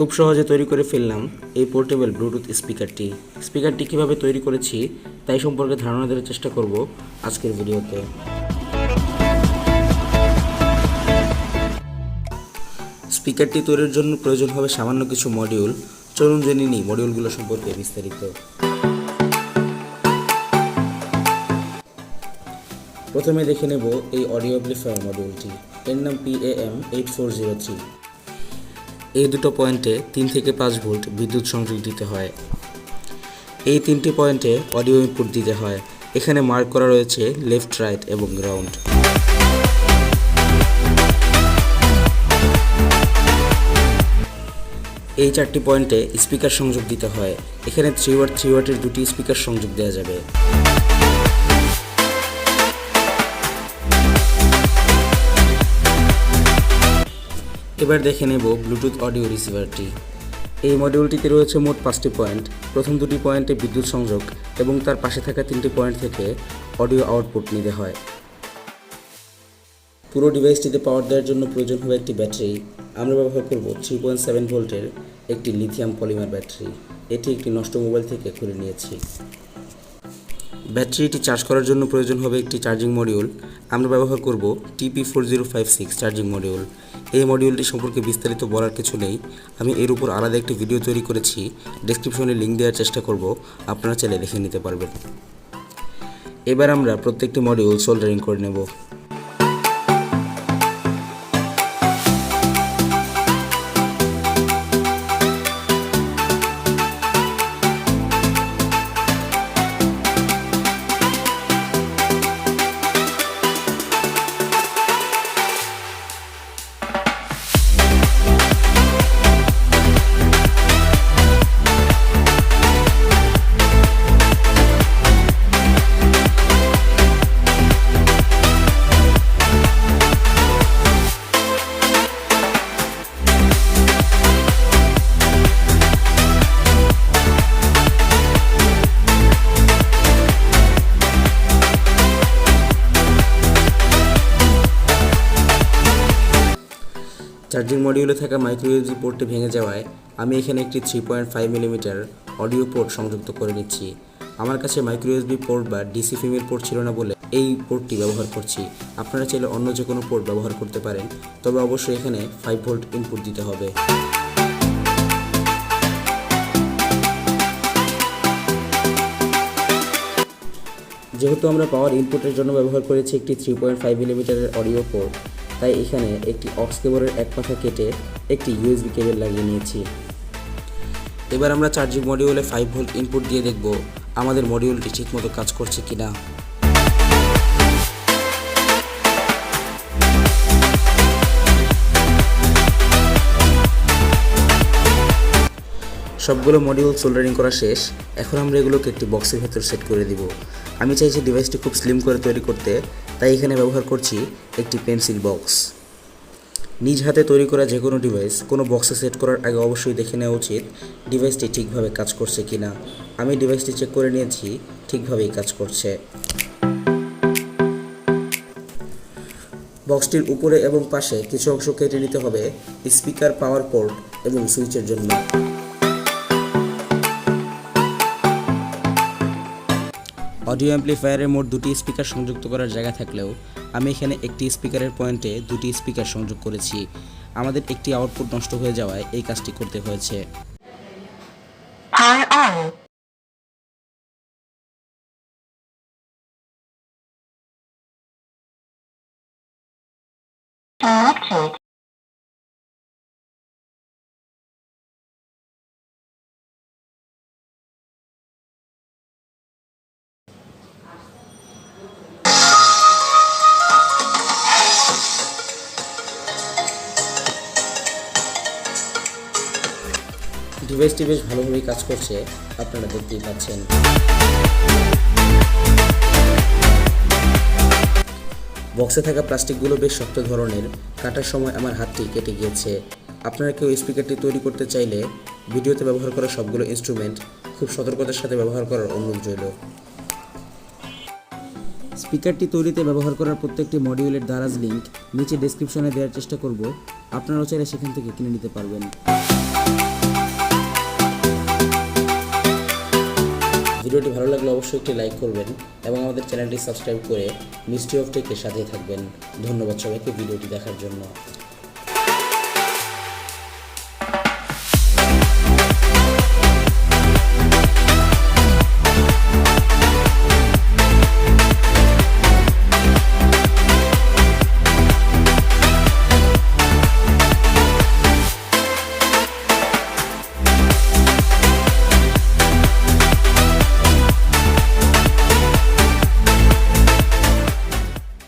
খুব সহজে তৈরি করে ফেললাম এই পোর্টেবল ব্লুটুথ স্পিকারটি কিভাবে তৈরি করেছি তাই সম্পর্কে ধারণা দেওয়ার চেষ্টা করব আজকের ভিডিওতে। স্পিকারটি তৈরির জন্য প্রয়োজন হবে সামান্য কিছু মডিউল। চলুন জেনে নিই মডিউলগুলো সম্পর্কে বিস্তারিত। প্রথমে দেখে নেব এই অডিও অ্যাম্প্লিফায়ার মডিউলটি। এর নাম PAM8403। এই দুটো পয়েন্টে 3 থেকে 5 ভোল্ট বিদ্যুৎ সংযোগ দিতে হয়। এই 3টি পয়েন্টে অডিও ইনপুট দিতে হয়। এখানে মার্ক করা রয়েছে লেফট, রাইট এবং গ্রাউন্ড। এই 4টি পয়েন্টে স্পিকার সংযোগ দিতে হয়। এখানে 3 ওয়াটের দুটি স্পিকার সংযোগ দেওয়া যাবে। এবার দেখে নেব ব্লুটুথ অডিও রিসিভারটি। এই মডিউলটিতে রয়েছে মোট 5টি পয়েন্ট। প্রথম দুটি পয়েন্টে বিদ্যুৎ সংযোগ এবং তার পাশে থাকা 3টি পয়েন্ট থেকে অডিও আউটপুট নিতে হয়। পুরো ডিভাইসটিতে পাওয়ার দেওয়ার জন্য প্রয়োজন হবে একটি ব্যাটারি। আমরা ব্যবহার করব 3.7 ভোল্টের একটি লিথিয়াম পলিমার ব্যাটারি। এটি একটি নষ্ট মোবাইল থেকে খুলে নিয়েছি। ব্যাটারিটি চার্জ করার জন্য প্রয়োজন হবে একটি চার্জিং মডিউল। আমরা ব্যবহার করব TP4056 চার্জিং মডিউল। এই মডিউলটি সম্পর্কে বিস্তারিত বলার কিছু নেই। আমি এর উপর আলাদা একটি ভিডিও তৈরি করেছি, ডেসক্রিপশনে লিঙ্ক দেওয়ার চেষ্টা করব, আপনারা চাইলে দেখে নিতে পারবেন। এবার আমরা প্রত্যেকটি মডিউল সোল্ডারিং করে নেব। চার্জিং মডিউলে থাকা মাইক্রো ইউএসবি পোর্টটি ভেঙে যাওয়ায় আমি এখানে একটি 3.5 মিলিমিটার অডিও পোর্ট সংযুক্ত করে নিচ্ছি। আমার কাছে মাইক্রো ইউএসবি পোর্ট বা ডিসি ফিমেল পোর্ট ছিল না বলে এই পোর্টটি ব্যবহার করছি। আপনারা চাইলে অন্য যে কোনো পোর্ট ব্যবহার করতে পারেন, তবে অবশ্যই এখানে 5 ভোল্ট ইনপুট দিতে হবে। যেহেতু আমরা পাওয়ার ইনপুটের জন্য ব্যবহার করেছি একটি 3.5 মিলিমিটারের অডিও পোর্ট, তাই এখানে একটি অক্স কেবলের এক পাখা কেটে একটি ইউএসবি কেবল লাগিয়ে নিয়েছি। এবার আমরা চার্জিং মডিউলে 5 ভোল্ট ইনপুট দিয়ে দেখব আমাদের মডিউলটি ঠিকমতো কাজ করছে কিনা। সবগুলো মডিউল সোল্ডারিং করা শেষ। এখন আমরা এগুলোকে একটি বক্সের ভেতর সেট করে দিব। আমি চাইছি ডিভাইসটি খুব স্লিম করে তৈরি করতে, তাই এখানে ব্যবহার করছি একটি পেন্সিল বক্স। নিজ হাতে তৈরি করা যে কোনো ডিভাইস কোনো বক্সে সেট করার আগে অবশ্যই দেখে নেওয়া উচিত ডিভাইসটি ঠিকভাবে কাজ করছে কিনা। আমি ডিভাইসটি চেক করে নিয়েছি, ঠিকভাবেই কাজ করছে। বক্সটির উপরে এবং পাশে কিছু অংশ কেটে নিতে হবে স্পিকার, পাওয়ার পোর্ট এবং সুইচের জন্য। অডিও অ্যাম্প্লিফায়ারের মোট 2টি স্পিকার সংযুক্ত করার জায়গা থাকলেও আমি এখানে একটি স্পিকারের পয়েন্টে 2টি স্পিকার সংযোগ করেছি। আমাদের একটি আউটপুট নষ্ট হয়ে যাওয়ায় এই কাজটি করতে হয়েছে। ডিভাইসটি বেশ ভালোভাবেই কাজ করছে, আপনারা দেখতেই পাচ্ছেন। বক্সে থাকা প্লাস্টিকগুলো বেশ শক্ত ধরনের, কাটার সময় আমার হাতটি কেটে গিয়েছে। আপনারা কেউ স্পিকারটি তৈরি করতে চাইলে ভিডিওতে ব্যবহার করা সবগুলো ইনস্ট্রুমেন্ট খুব সতর্কতার সাথে ব্যবহার করার অনুরোধ রইল। স্পিকারটি তৈরিতে ব্যবহার করার প্রত্যেকটি মডিউলের দারাজ লিঙ্ক নিচে ডেসক্রিপশনে দেওয়ার চেষ্টা করব, আপনারাও চাইলে সেখান থেকে কিনে নিতে পারবেন। ভিডিওটি ভালো লাগলে অবশ্যই একটি লাইক করবেন এবং আমাদের চ্যানেলটি সাবস্ক্রাইব করে মিস্ট্রি অফ টেকের সাথেই থাকবেন। ধন্যবাদ সবাইকে ভিডিওটি দেখার জন্য।